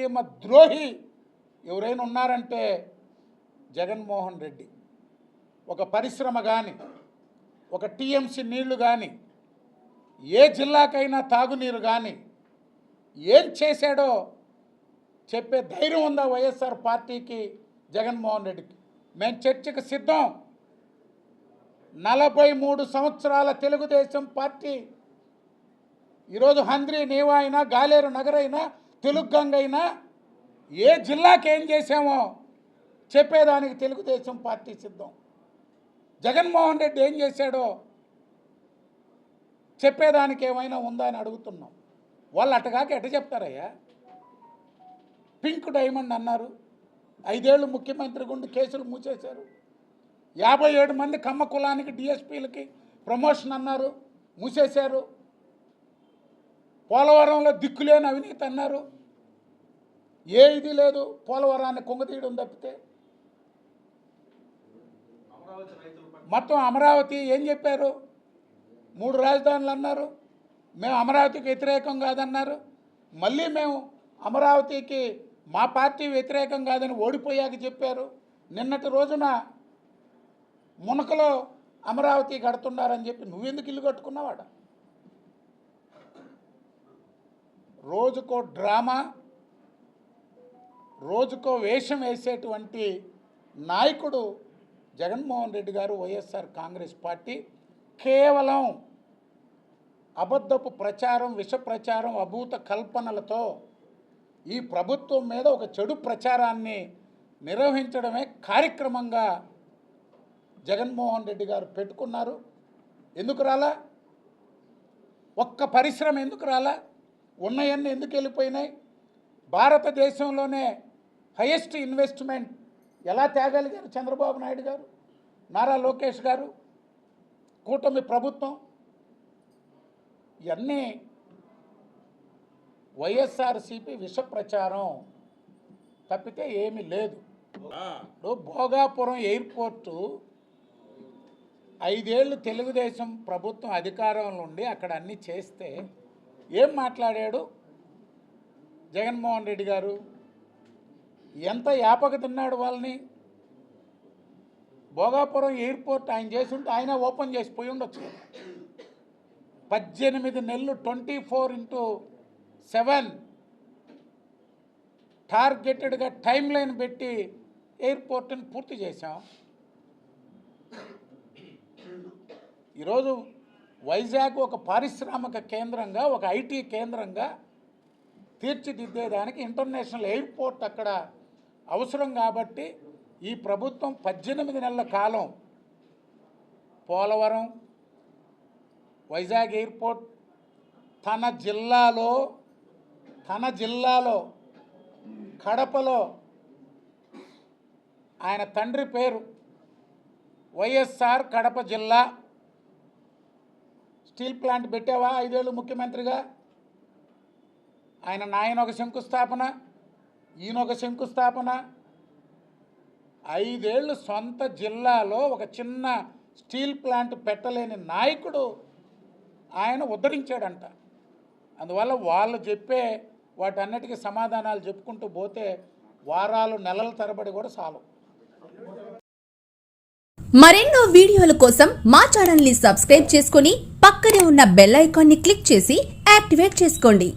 రాయలసీమ ద్రోహి ఎవరైనా ఉన్నారంటే జగన్మోహన్ రెడ్డి. ఒక పరిశ్రమ కానీ, ఒక టీఎంసీ నీళ్లు కానీ, ఏ జిల్లాకైనా తాగునీరు కానీ ఏం చేశాడో చెప్పే ధైర్యం ఉందా వైఎస్ఆర్ పార్టీకి, జగన్మోహన్ రెడ్డికి? మేము చర్చకు సిద్ధం. 43 సంవత్సరాల తెలుగుదేశం పార్టీ ఈరోజు హంద్రీ నీవా అయినా, గాలేరు నగర్ అయినా, తెలుగు గంగ అయినా ఏ జిల్లాకి ఏం చేశామో చెప్పేదానికి తెలుగుదేశం పార్టీ సిద్ధం. జగన్మోహన్ రెడ్డి ఏం చేశాడో చెప్పేదానికి ఏమైనా ఉందా అని అడుగుతున్నాం. వాళ్ళు అట్టగాక ఎట్ట చెప్తారయ్యా? పింక్ డైమండ్ అన్నారు, 5 ఏళ్ళు ముఖ్యమంత్రి గుండి కేసులు మూసేశారు. 57 మంది కమ్మ కులానికి డిఎస్పీలకి ప్రమోషన్ అన్నారు, మూసేశారు. పోలవరంలో దిక్కులేని అవినీతి అన్నారు, ఏ ఇది లేదు. పోలవరాన్ని కుంగతీయడం తప్పితే మొత్తం అమరావతి ఏం చెప్పారు? 3 రాజధానులు అన్నారు. మేము అమరావతికి వ్యతిరేకం కాదన్నారు. మళ్ళీ మేము అమరావతికి మా పార్టీ వ్యతిరేకం కాదని ఓడిపోయాక చెప్పారు. నిన్నటి రోజున మునకలో అమరావతి కడుతున్నారని చెప్పి నువ్వెందుకు ఇల్లు కట్టుకున్నావాడ? రోజుకో డ్రామా, రోజుకో వేషం వేసేటువంటి నాయకుడు జగన్మోహన్ రెడ్డి గారు. వైఎస్ఆర్ కాంగ్రెస్ పార్టీ కేవలం అబద్ధపు ప్రచారం, విష ప్రచారం, అభూత కల్పనలతో ఈ ప్రభుత్వం మీద ఒక చెడు ప్రచారాన్ని నిర్వహించడమే కార్యక్రమంగా జగన్మోహన్ రెడ్డి గారు పెట్టుకున్నారు. ఎందుకు రాలా? ఒక్క పరిశ్రమ ఎందుకు రాలా? ఉన్నయన్నీ ఎందుకు వెళ్ళిపోయినాయి? భారతదేశంలోనే హైయెస్ట్ ఇన్వెస్ట్మెంట్ ఎలా తేగలిగారు చంద్రబాబు నాయుడు గారు, నారా లోకేష్ గారు, కూటమి ప్రభుత్వం? ఇవన్నీ వైఎస్ఆర్సీపీ విష ప్రచారం తప్పితే ఏమీ లేదు. ఇప్పుడు భోగాపురం ఎయిర్పోర్టు 5 ఏళ్ళు తెలుగుదేశం ప్రభుత్వం అధికారంలో ఉండి అక్కడ అన్నీ చేస్తే ఏం మాట్లాడాడు జగన్మోహన్ రెడ్డి గారు? ఎంత యాపక తిన్నాడు వాళ్ళని? భోగాపురం ఎయిర్పోర్ట్ ఆయన చేసి ఉంటే ఆయన ఓపెన్ చేసి పోయి ఉండొచ్చు. 18 నెలలు 24/7 టార్గెటెడ్గా టైం లైన్ పెట్టి ఎయిర్పోర్ట్ని పూర్తి చేశాం. ఈరోజు వైజాగ్ ఒక పారిశ్రామిక కేంద్రంగా, ఒక ఐటీ కేంద్రంగా తీర్చిదిద్దేదానికి ఇంటర్నేషనల్ ఎయిర్పోర్ట్ అక్కడ అవసరం. కాబట్టి ఈ ప్రభుత్వం 18 నెలల కాలం పోలవరం, వైజాగ్ ఎయిర్పోర్ట్ తన జిల్లాలో కడపలో ఆయన తండ్రి పేరు వైఎస్ఆర్ కడప జిల్లా స్టీల్ ప్లాంట్ పెట్టావా 5 ఏళ్ళు ముఖ్యమంత్రిగా? ఆయన నాయన ఒక శంకుస్థాపన, ఈయన ఒక శంకుస్థాపన. 5 ఏళ్ళు సొంత జిల్లాలో ఒక చిన్న స్టీల్ ప్లాంట్ పెట్టలేని నాయకుడు ఆయన ఉద్ధరించాడంట. అందువల్ల వాళ్ళు చెప్పే వాటన్నిటికీ సమాధానాలు చెప్పుకుంటూ పోతే వారాలు, నెలల తరబడి కూడా చాలు. మరెన్నో వీడియోల కోసం మా ఛానల్ ని సబ్స్క్రైబ్ చేసుకుని పక్కనే ఉన్న బెల్ ఐకాన్ ని క్లిక్ చేసి యాక్టివేట్ చేసుకోండి.